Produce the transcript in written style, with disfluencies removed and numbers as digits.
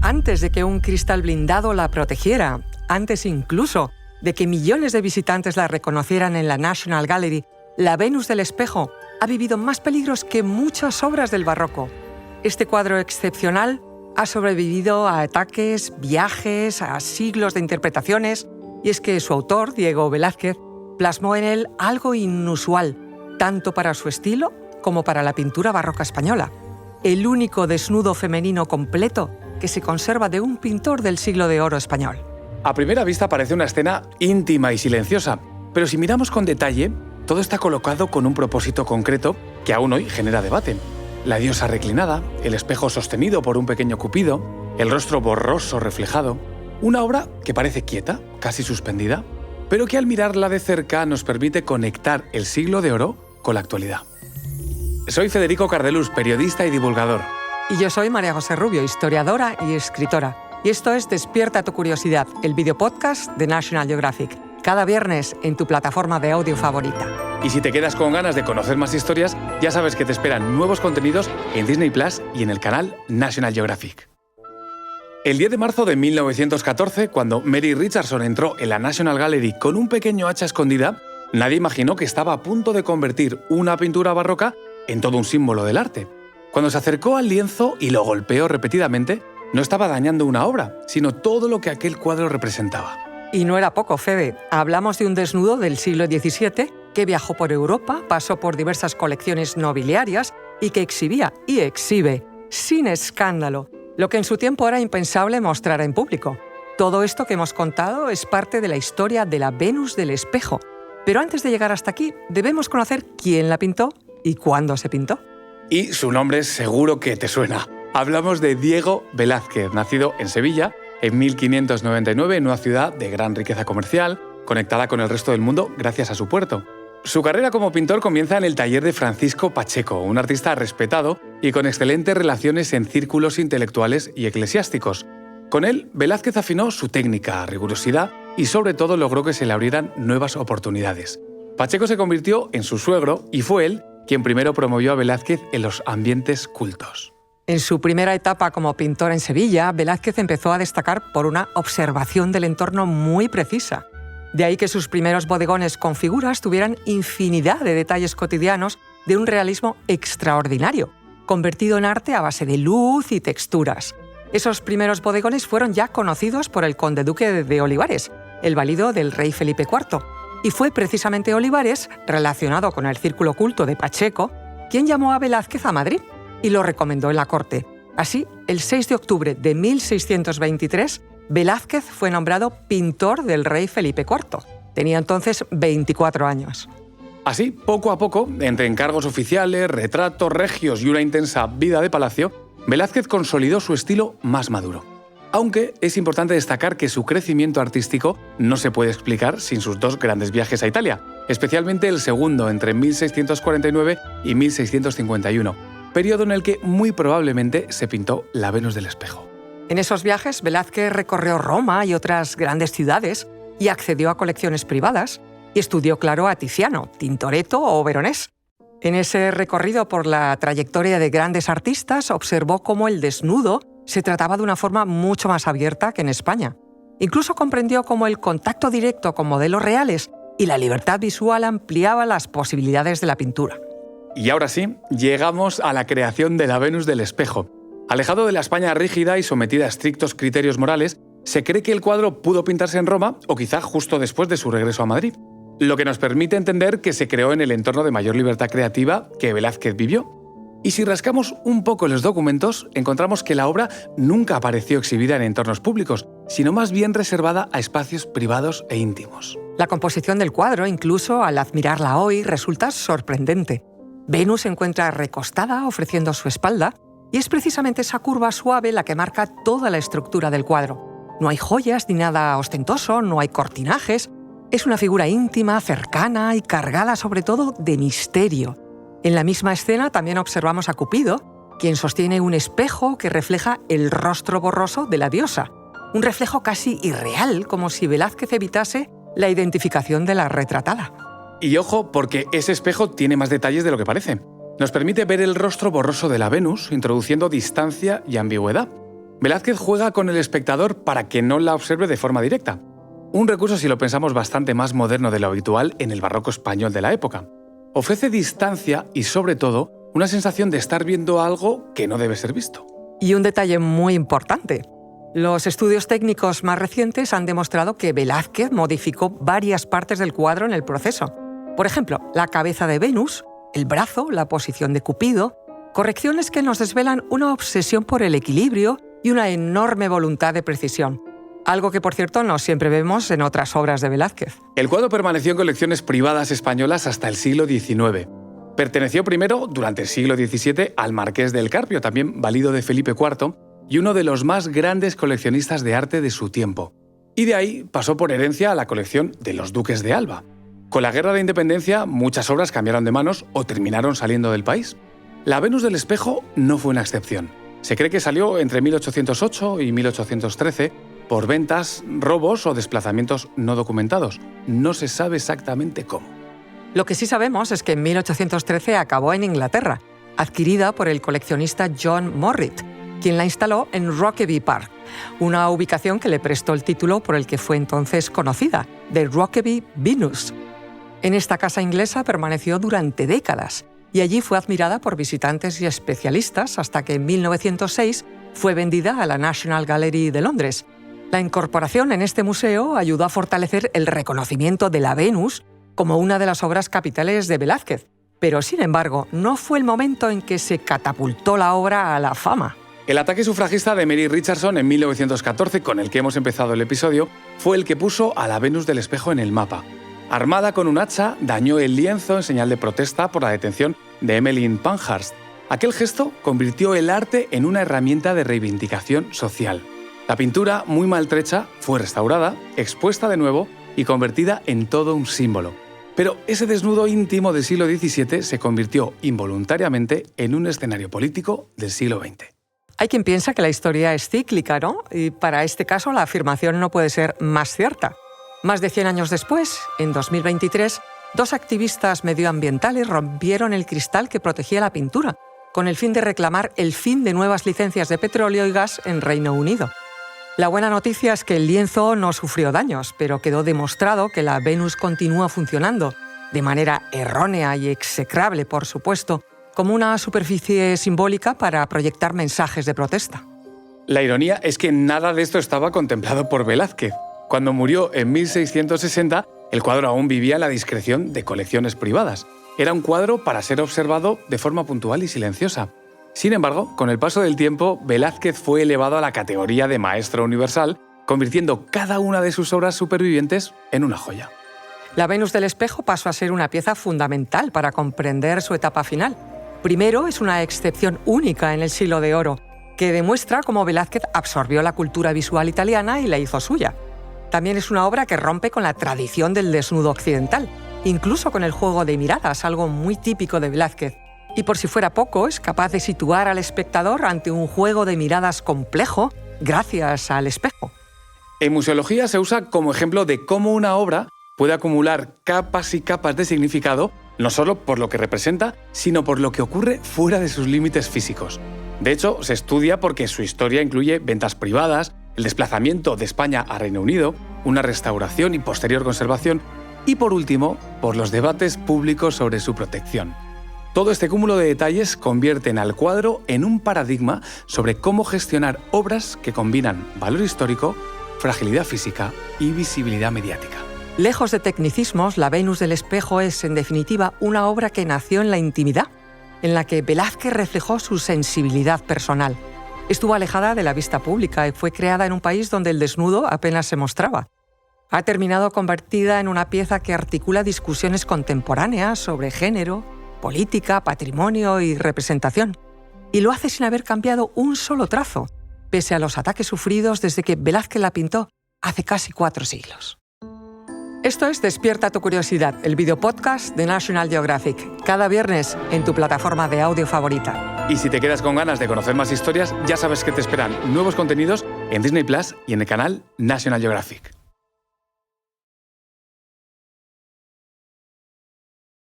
antes de que un cristal blindado la protegiera, antes incluso de que millones de visitantes la reconocieran en la National Gallery, la Venus del Espejo ha vivido más peligros que muchas obras del barroco. Este cuadro excepcional ha sobrevivido a ataques, viajes, a siglos de interpretaciones, y es que su autor, Diego Velázquez, plasmó en él algo inusual, tanto para su estilo como para la pintura barroca española. El único desnudo femenino completo que se conserva de un pintor del siglo de oro español. A primera vista parece una escena íntima y silenciosa, pero si miramos con detalle, todo está colocado con un propósito concreto que aún hoy genera debate. La diosa reclinada, el espejo sostenido por un pequeño cupido, el rostro borroso reflejado, una obra que parece quieta, casi suspendida, pero que al mirarla de cerca nos permite conectar el siglo de oro con la actualidad. Soy Federico Cardelús, periodista y divulgador. Y yo soy María José Rubio, historiadora y escritora. Y esto es Despierta tu curiosidad, el videopodcast de National Geographic. Cada viernes en tu plataforma de audio favorita. Y si te quedas con ganas de conocer más historias, ya sabes que te esperan nuevos contenidos en Disney Plus y en el canal National Geographic. El 10 de marzo de 1914, cuando Mary Richardson entró en la National Gallery con un pequeño hacha escondida, nadie imaginó que estaba a punto de convertir una pintura barroca en todo un símbolo del arte. Cuando se acercó al lienzo y lo golpeó repetidamente, no estaba dañando una obra, sino todo lo que aquel cuadro representaba. Y no era poco, Fede. Hablamos de un desnudo del siglo XVII que viajó por Europa, pasó por diversas colecciones nobiliarias y que exhibía y exhibe, sin escándalo, lo que en su tiempo era impensable mostrar en público. Todo esto que hemos contado es parte de la historia de la Venus del Espejo. Pero antes de llegar hasta aquí, debemos conocer quién la pintó y cuándo se pintó. Y su nombre seguro que te suena. Hablamos de Diego Velázquez, nacido en Sevilla en 1599 en una ciudad de gran riqueza comercial, conectada con el resto del mundo gracias a su puerto. Su carrera como pintor comienza en el taller de Francisco Pacheco, un artista respetado y con excelentes relaciones en círculos intelectuales y eclesiásticos. Con él, Velázquez afinó su técnica, rigurosidad y sobre todo logró que se le abrieran nuevas oportunidades. Pacheco se convirtió en su suegro y fue él quien primero promovió a Velázquez en los ambientes cultos. En su primera etapa como pintor en Sevilla, Velázquez empezó a destacar por una observación del entorno muy precisa. De ahí que sus primeros bodegones con figuras tuvieran infinidad de detalles cotidianos de un realismo extraordinario, convertido en arte a base de luz y texturas. Esos primeros bodegones fueron ya conocidos por el conde duque de Olivares, el valido del rey Felipe IV, y fue precisamente Olivares, relacionado con el círculo culto de Pacheco, quien llamó a Velázquez a Madrid y lo recomendó en la corte. Así, el 6 de octubre de 1623, Velázquez fue nombrado pintor del rey Felipe IV. Tenía entonces 24 años. Así, poco a poco, entre encargos oficiales, retratos regios y una intensa vida de palacio, Velázquez consolidó su estilo más maduro. Aunque es importante destacar que su crecimiento artístico no se puede explicar sin sus dos grandes viajes a Italia, especialmente el segundo entre 1649 y 1651, periodo en el que muy probablemente se pintó la Venus del Espejo. En esos viajes, Velázquez recorrió Roma y otras grandes ciudades y accedió a colecciones privadas y estudió, claro, a Tiziano, Tintoretto o Veronés. En ese recorrido por la trayectoria de grandes artistas, observó cómo el desnudo se trataba de una forma mucho más abierta que en España. Incluso comprendió cómo el contacto directo con modelos reales y la libertad visual ampliaba las posibilidades de la pintura. Y ahora sí, llegamos a la creación de la Venus del Espejo. Alejado de la España rígida y sometida a estrictos criterios morales, se cree que el cuadro pudo pintarse en Roma o quizá justo después de su regreso a Madrid, lo que nos permite entender que se creó en el entorno de mayor libertad creativa que Velázquez vivió. Y si rascamos un poco en los documentos, encontramos que la obra nunca apareció exhibida en entornos públicos, sino más bien reservada a espacios privados e íntimos. La composición del cuadro, incluso al admirarla hoy, resulta sorprendente. Venus se encuentra recostada, ofreciendo su espalda, y es precisamente esa curva suave la que marca toda la estructura del cuadro. No hay joyas ni nada ostentoso, no hay cortinajes. Es una figura íntima, cercana y cargada sobre todo de misterio. En la misma escena también observamos a Cupido, quien sostiene un espejo que refleja el rostro borroso de la diosa. Un reflejo casi irreal, como si Velázquez evitase la identificación de la retratada. Y ojo, porque ese espejo tiene más detalles de lo que parece. Nos permite ver el rostro borroso de la Venus, introduciendo distancia y ambigüedad. Velázquez juega con el espectador para que no la observe de forma directa. Un recurso, si lo pensamos, bastante más moderno de lo habitual en el barroco español de la época. Ofrece distancia y, sobre todo, una sensación de estar viendo algo que no debe ser visto. Y un detalle muy importante. Los estudios técnicos más recientes han demostrado que Velázquez modificó varias partes del cuadro en el proceso. Por ejemplo, la cabeza de Venus, el brazo, la posición de Cupido, correcciones que nos desvelan una obsesión por el equilibrio y una enorme voluntad de precisión. Algo que, por cierto, no siempre vemos en otras obras de Velázquez. El cuadro permaneció en colecciones privadas españolas hasta el siglo XIX. Perteneció primero, durante el siglo XVII, al Marqués del Carpio, también valido de Felipe IV, y uno de los más grandes coleccionistas de arte de su tiempo. Y de ahí pasó por herencia a la colección de los duques de Alba. Con la Guerra de Independencia, muchas obras cambiaron de manos o terminaron saliendo del país. La Venus del Espejo no fue una excepción. Se cree que salió entre 1808 y 1813 por ventas, robos o desplazamientos no documentados. No se sabe exactamente cómo. Lo que sí sabemos es que en 1813 acabó en Inglaterra, adquirida por el coleccionista John Morritt, quien la instaló en Rokeby Park, una ubicación que le prestó el título por el que fue entonces conocida, de Rokeby Venus. En esta casa inglesa permaneció durante décadas y allí fue admirada por visitantes y especialistas hasta que en 1906 fue vendida a la National Gallery de Londres. La incorporación en este museo ayudó a fortalecer el reconocimiento de la Venus como una de las obras capitales de Velázquez, pero sin embargo no fue el momento en que se catapultó la obra a la fama. El ataque sufragista de Mary Richardson en 1914, con el que hemos empezado el episodio, fue el que puso a la Venus del Espejo en el mapa. Armada con un hacha, dañó el lienzo en señal de protesta por la detención de Emmeline Pankhurst. Aquel gesto convirtió el arte en una herramienta de reivindicación social. La pintura, muy maltrecha, fue restaurada, expuesta de nuevo y convertida en todo un símbolo. Pero ese desnudo íntimo del siglo XVII se convirtió involuntariamente en un escenario político del siglo XX. Hay quien piensa que la historia es cíclica, ¿no? Y para este caso la afirmación no puede ser más cierta. Más de 100 años después, en 2023, dos activistas medioambientales rompieron el cristal que protegía la pintura, con el fin de reclamar el fin de nuevas licencias de petróleo y gas en Reino Unido. La buena noticia es que el lienzo no sufrió daños, pero quedó demostrado que la Venus continúa funcionando, de manera errónea y execrable, por supuesto, como una superficie simbólica para proyectar mensajes de protesta. La ironía es que nada de esto estaba contemplado por Velázquez. Cuando murió en 1660, el cuadro aún vivía en la discreción de colecciones privadas. Era un cuadro para ser observado de forma puntual y silenciosa. Sin embargo, con el paso del tiempo, Velázquez fue elevado a la categoría de maestro universal, convirtiendo cada una de sus obras supervivientes en una joya. La Venus del Espejo pasó a ser una pieza fundamental para comprender su etapa final. Primero, es una excepción única en el Siglo de Oro, que demuestra cómo Velázquez absorbió la cultura visual italiana y la hizo suya. También es una obra que rompe con la tradición del desnudo occidental, incluso con el juego de miradas, algo muy típico de Velázquez. Y por si fuera poco, es capaz de situar al espectador ante un juego de miradas complejo gracias al espejo. En museología se usa como ejemplo de cómo una obra puede acumular capas y capas de significado, no solo por lo que representa, sino por lo que ocurre fuera de sus límites físicos. De hecho, se estudia porque su historia incluye ventas privadas, el desplazamiento de España a Reino Unido, una restauración y posterior conservación, y por último, por los debates públicos sobre su protección. Todo este cúmulo de detalles convierten al cuadro en un paradigma sobre cómo gestionar obras que combinan valor histórico, fragilidad física y visibilidad mediática. Lejos de tecnicismos, la Venus del Espejo es, en definitiva, una obra que nació en la intimidad, en la que Velázquez reflejó su sensibilidad personal. Estuvo alejada de la vista pública y fue creada en un país donde el desnudo apenas se mostraba. Ha terminado convertida en una pieza que articula discusiones contemporáneas sobre género, política, patrimonio y representación. Y lo hace sin haber cambiado un solo trazo, pese a los ataques sufridos desde que Velázquez la pintó hace casi 4 siglos. Esto es Despierta tu curiosidad, el videopodcast de National Geographic, cada viernes en tu plataforma de audio favorita. Y si te quedas con ganas de conocer más historias, ya sabes que te esperan nuevos contenidos en Disney Plus y en el canal National Geographic.